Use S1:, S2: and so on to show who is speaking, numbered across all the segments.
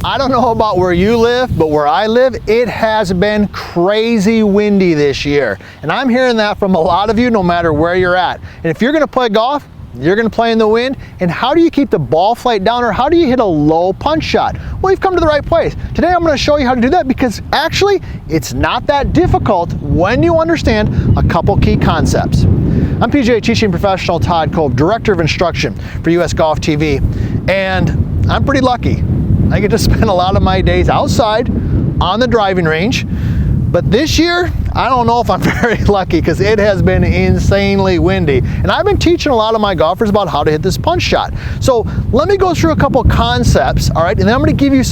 S1: I don't know about where you live, but where I live, it has been crazy windy this year. And I'm hearing that from a lot of you, no matter where you're at. And if you're gonna play golf, you're gonna play in the wind, and how do you keep the ball flight down, or how do you hit a low punch shot? Well, you've come to the right place. Today I'm gonna show you how to do that, because actually it's not that difficult when you understand a couple key concepts. I'm PGA teaching professional Todd Kolb, Director of Instruction for US Golf TV, and I'm pretty lucky. I get to spend a lot of my days outside on the driving range. But this year, I don't know if I'm very lucky, because it has been insanely windy. And I've been teaching a lot of my golfers about how to hit this punch shot. So let me go through a couple concepts, all right? And then I'm gonna give you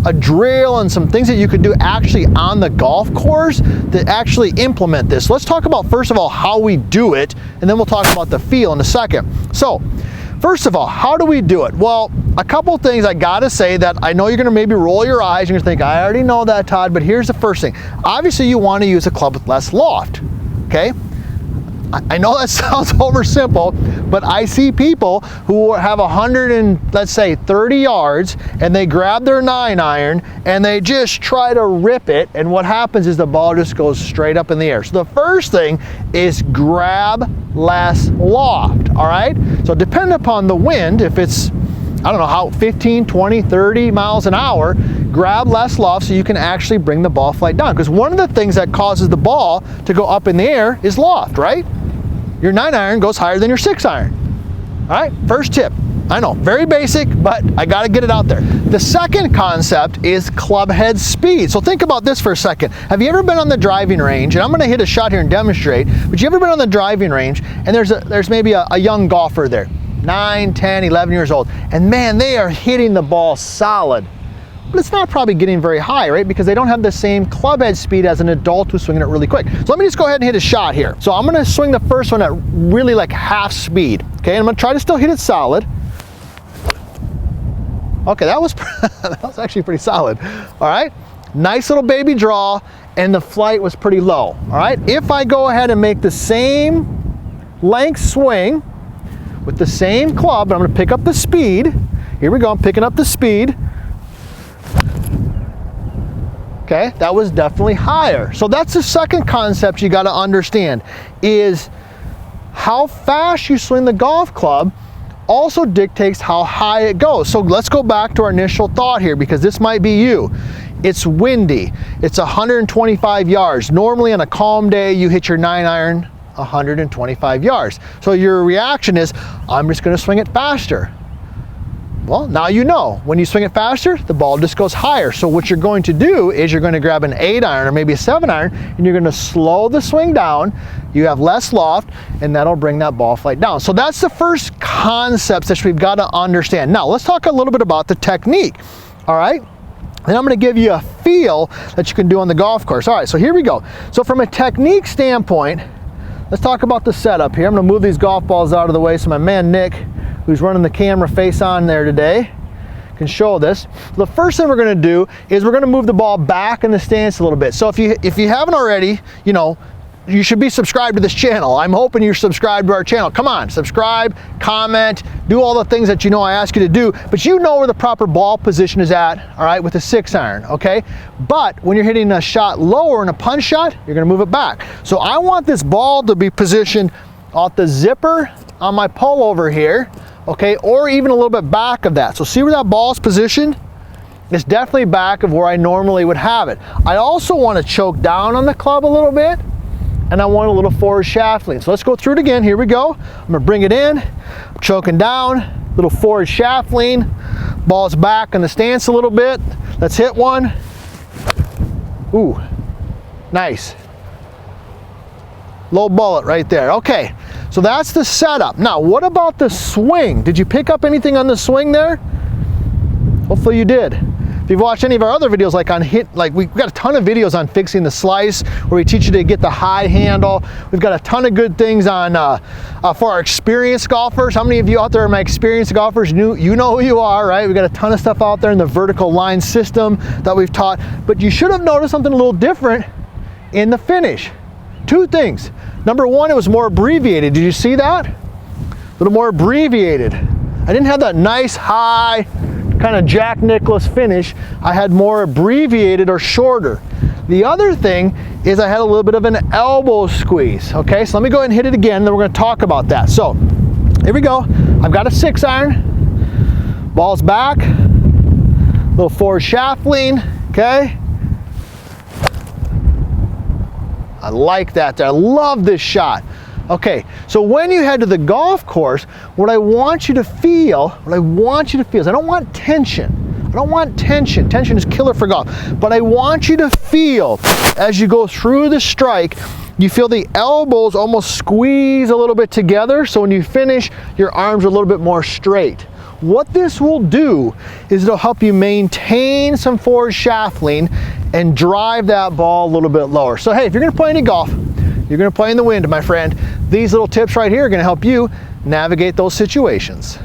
S1: a drill and some things that you could do actually on the golf course to actually implement this. So let's talk about, first of all, how we do it, and then we'll talk about the feel in a second. So, first of all, how do we do it? Well, a couple things I gotta say that I know you're gonna maybe roll your eyes and you're gonna think, I already know that, Todd, but here's the first thing. Obviously, you wanna use a club with less loft, okay? I know that sounds oversimple, but I see people who have 30 yards, and they grab their 9-iron and they just try to rip it, and what happens is the ball just goes straight up in the air. So the first thing is grab less loft, all right? So depending upon the wind, if it's, I don't know how, 15, 20, 30 miles an hour, grab less loft so you can actually bring the ball flight down. Because one of the things that causes the ball to go up in the air is loft, right? Your 9-iron goes higher than your 6-iron. All right, first tip. I know, very basic, but I gotta get it out there. The second concept is club head speed. So think about this for a second. Have you ever been on the driving range? And I'm gonna hit a shot here and demonstrate, but you ever been on the driving range and there's maybe a young golfer there, 9, 10, 11 years old, and man, they are hitting the ball solid. But it's not probably getting very high, right? Because they don't have the same club head speed as an adult who's swinging it really quick. So let me just go ahead and hit a shot here. So I'm gonna swing the first one at really like half speed, okay? And I'm gonna try to still hit it solid. Okay, that was actually pretty solid. All right, nice little baby draw, and the flight was pretty low. All right, if I go ahead and make the same length swing with the same club, but I'm gonna pick up the speed. Here we go, I'm picking up the speed. Okay, that was definitely higher. So that's the second concept you gotta understand, is how fast you swing the golf club also dictates how high it goes. So let's go back to our initial thought here, because this might be you. It's windy, it's 125 yards. Normally on a calm day, you hit your 9-iron 125 yards. So your reaction is, I'm just gonna swing it faster. Well, now you know, when you swing it faster, the ball just goes higher. So what you're going to do is you're going to grab an 8-iron or maybe a 7-iron, and you're going to slow the swing down. You have less loft, and that'll bring that ball flight down. So that's the first concepts that we've got to understand. Now, let's talk a little bit about the technique, all right? And I'm going to give you a feel that you can do on the golf course. All right, so here we go. So from a technique standpoint, let's talk about the setup here. I'm going to move these golf balls out of the way so my man Nick, who's running the camera face on there today, can show this. The first thing we're gonna do is we're gonna move the ball back in the stance a little bit. So if you haven't already, you know, you should be subscribed to this channel. I'm hoping you're subscribed to our channel. Come on, subscribe, comment, do all the things that you know I ask you to do, but you know where the proper ball position is at, all right, with a 6-iron, okay? But when you're hitting a shot lower in a punch shot, you're gonna move it back. So I want this ball to be positioned off the zipper on my pullover here, okay, or even a little bit back of that. So see where that ball's positioned? It's definitely back of where I normally would have it. I also want to choke down on the club a little bit, and I want a little forward shaft lean. So let's go through it again. Here we go. I'm gonna bring it in, choking down, little forward shaft lean, ball's back in the stance a little bit. Let's hit one. Ooh, nice. Low bullet right there. Okay, so that's the setup. Now, what about the swing? Did you pick up anything on the swing there? Hopefully you did. If you've watched any of our other videos, we've got a ton of videos on fixing the slice, where we teach you to get the high handle. We've got a ton of good things on for our experienced golfers. How many of you out there are my experienced golfers? You know who you are, right? We've got a ton of stuff out there in the vertical line system that we've taught. But you should have noticed something a little different in the finish. Two things. Number one, it was more abbreviated. Did you see that? A little more abbreviated. I didn't have that nice high kind of Jack Nicklaus finish. I had more abbreviated or shorter. The other thing is I had a little bit of an elbow squeeze. Okay, so let me go ahead and hit it again, then we're going to talk about that. So here we go. I've got a 6-iron, ball's back, little forward shaft lean. Okay, I like that there. I love this shot. Okay, so when you head to the golf course, what I want you to feel is I don't want tension. I don't want tension. Tension is killer for golf. But I want you to feel, as you go through the strike, you feel the elbows almost squeeze a little bit together, so when you finish, your arms are a little bit more straight. What this will do is it'll help you maintain some forward shaft lean and drive that ball a little bit lower. So hey, if you're gonna play any golf, you're gonna play in the wind, my friend, these little tips right here are gonna help you navigate those situations.